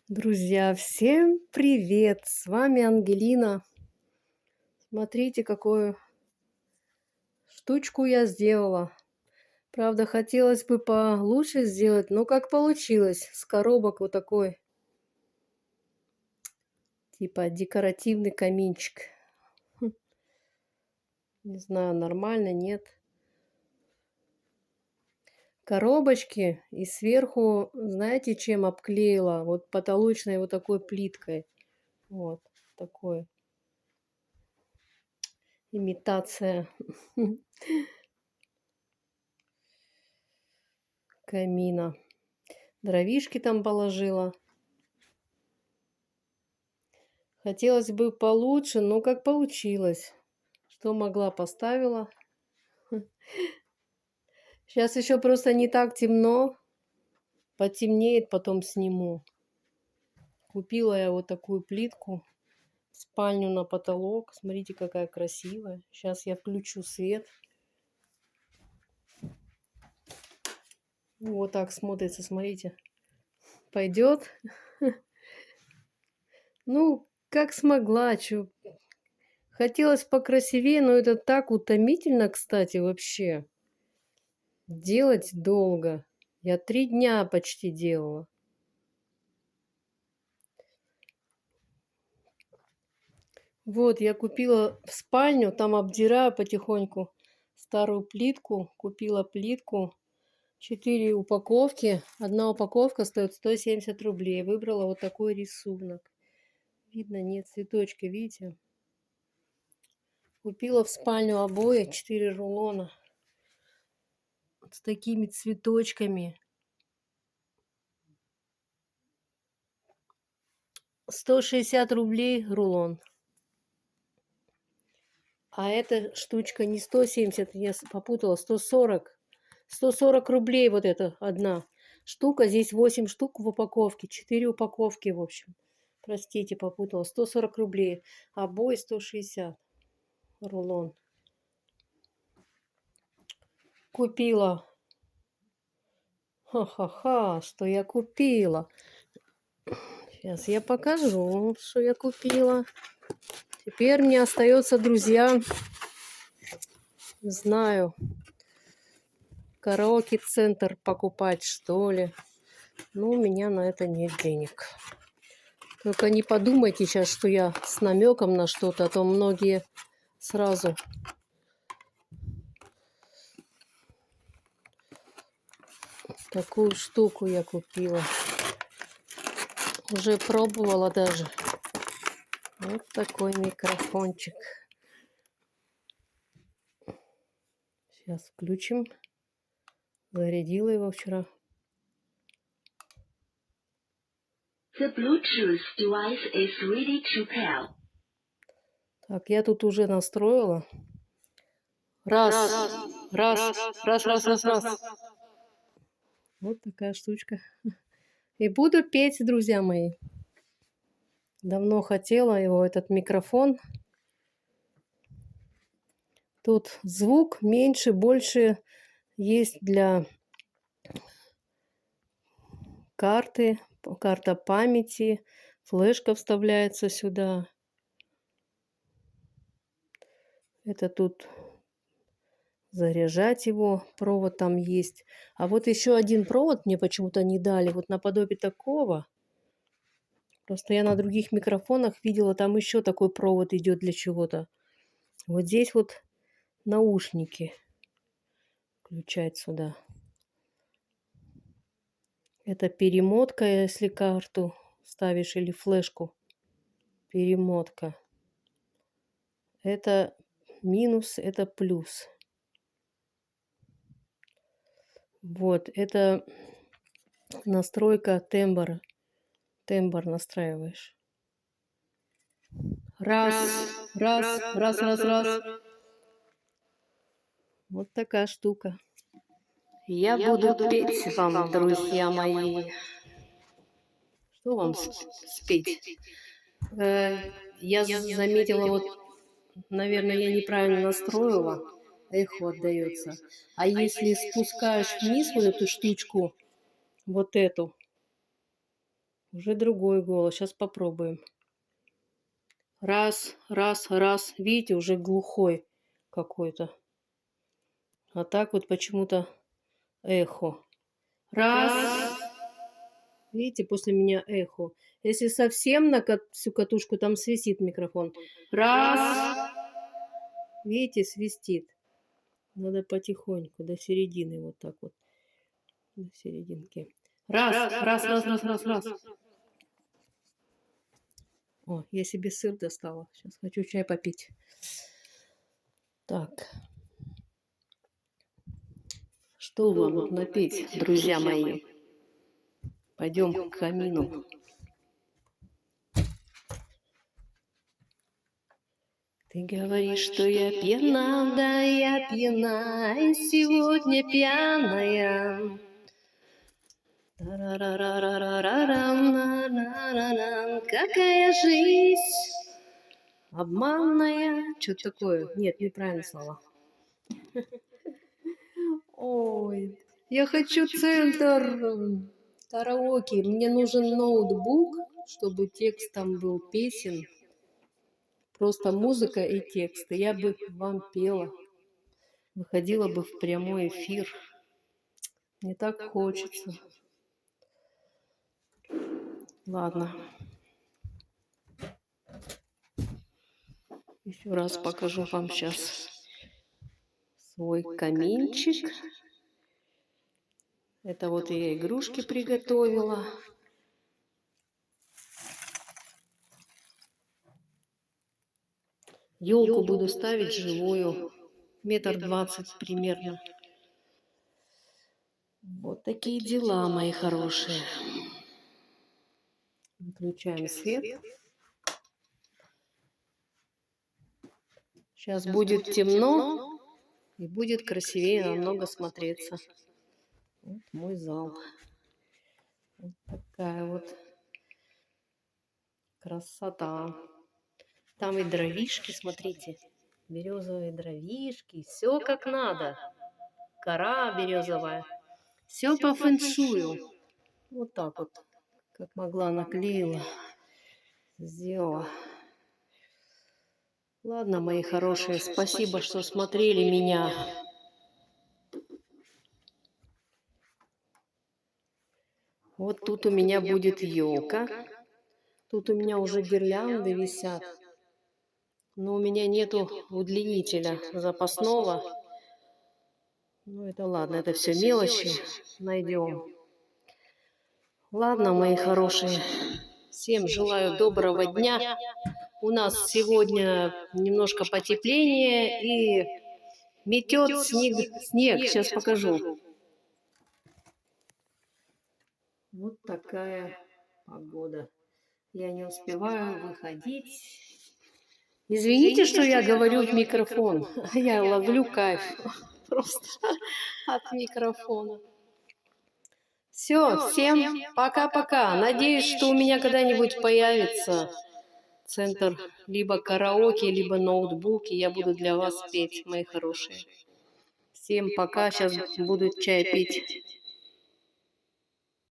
Друзья, всем привет! С вами Ангелина. Смотрите, какую штучку я сделала. Правда, хотелось бы получше сделать, но как получилось. С коробок вот такой, типа декоративный каминчик. Не знаю, нормально, нет. Коробочки и сверху, знаете, чем обклеила? Вот потолочной вот такой плиткой. Вот такой. Имитация камина. Дровишки там положила. Хотелось бы получше, но как получилось. Что могла, поставила. Сейчас еще просто не так темно. Потемнеет, потом сниму. Купила я вот такую плитку. В спальню на потолок. Смотрите, какая красивая. Сейчас я включу свет. Вот так смотрится, смотрите. Пойдет. Ну, как смогла. Чё. Хотелось покрасивее, но это так утомительно, кстати, вообще. Делать долго. Я 3 дня почти делала. Вот, я купила в спальню, там обдираю потихоньку старую плитку. Купила плитку, 4 упаковки. Одна упаковка стоит 170 рублей. Выбрала вот такой рисунок. Видно, нет цветочки, видите? Купила в спальню обои, 4 рулона. С такими цветочками. 160 рублей рулон. А эта штучка не 170, я попутала, 140. 140 рублей вот эта одна штука. Здесь 8 штук в упаковке, 4 упаковки, в общем. Простите, попутала. 140 рублей. Обои 160. Рулон. Купила. Ха-ха-ха, что я купила. Сейчас я покажу, что я купила. Теперь мне остается, друзья, не знаю, караоке-центр покупать, что ли. Но у меня на это нет денег. Только не подумайте сейчас, что я с намеком на что-то, а то многие сразу. Такую штуку я купила. Уже пробовала даже. Вот такой микрофончик. Сейчас включим. Зарядила его вчера. The Bluetooth device is ready to pair. Так, я тут уже настроила. Раз, раз. Вот такая штучка. И буду петь, друзья мои. Давно хотела его, этот микрофон. Тут звук меньше, больше есть для карты, карта памяти, флешка вставляется сюда. Это тут заряжать его, провод там есть. А вот еще один провод мне почему-то не дали, вот наподобие такого. Просто я на других микрофонах видела, там еще такой провод идет для чего-то. Вот здесь вот наушники включать сюда. Это перемотка, если карту ставишь или флешку. Перемотка. Это минус, это плюс. Вот, это настройка тембра. Тембр настраиваешь. Раз. Вот такая штука. Я буду петь вам, друзья мои. Что вам спеть? Я заметила, вот, наверное, я неправильно настроила. Эхо отдается. А если спускаешь вниз вот эту штучку, вот эту, Уже другой голос. Сейчас попробуем. Раз, раз, раз. Видите, уже глухой какой-то. А так вот почему-то эхо. Раз. Видите, после меня эхо. Если совсем на всю катушку, там свистит микрофон. Раз. Видите, свистит. Надо потихоньку, до середины, вот так вот. До серединки. Раз, раз, раз, раз, раз, раз. О, я себе сыр достала. Сейчас хочу чай попить. Так. Что вам напить, друзья мои? Пойдем к камину. Ты говоришь, что я пьяна, да я пьяна, и сегодня пьяная. Тарарарарарарарам, какая жизнь обманная. Что-то такое. Нет, неправильно слова. Ой, я хочу центр караоке. Мне нужен ноутбук, чтобы текст там был песен. Просто музыка и тексты. Я бы вам пела. Выходила бы в прямой эфир. Мне так хочется. Ладно. Еще раз покажу вам сейчас свой каминчик. Это вот я игрушки приготовила. Елку буду ставить живую. 1,20 м примерно. Вот такие дела, мои хорошие. Выключаем свет. Сейчас будет темно и будет красивее намного смотреться. Вот мой зал. Вот такая вот красота. Там и дровишки, смотрите. Березовые дровишки. Все как надо. Кора березовая. Все по фэншую. Вот так вот. Как могла, наклеила. Сделала. Ладно, мои хорошие, спасибо, что смотрели меня. Вот тут у меня будет елка. Тут у меня уже гирлянды висят. Но у меня нету удлинителя запасного. Ну это ладно, это все мелочи. Найдем. Ладно, мои хорошие. Всем желаю доброго дня. У нас сегодня немножко потепление и метет снег. Сейчас покажу. Вот такая погода. Я не успеваю выходить. Извините, что я говорю в микрофон. Я ловлю кайф просто от микрофона. Все, всем пока-пока. Надеюсь, что у меня когда-нибудь появится центр либо караоке, либо ноутбук, и я буду для вас петь, мои хорошие. Всем пока. Сейчас буду чай пить.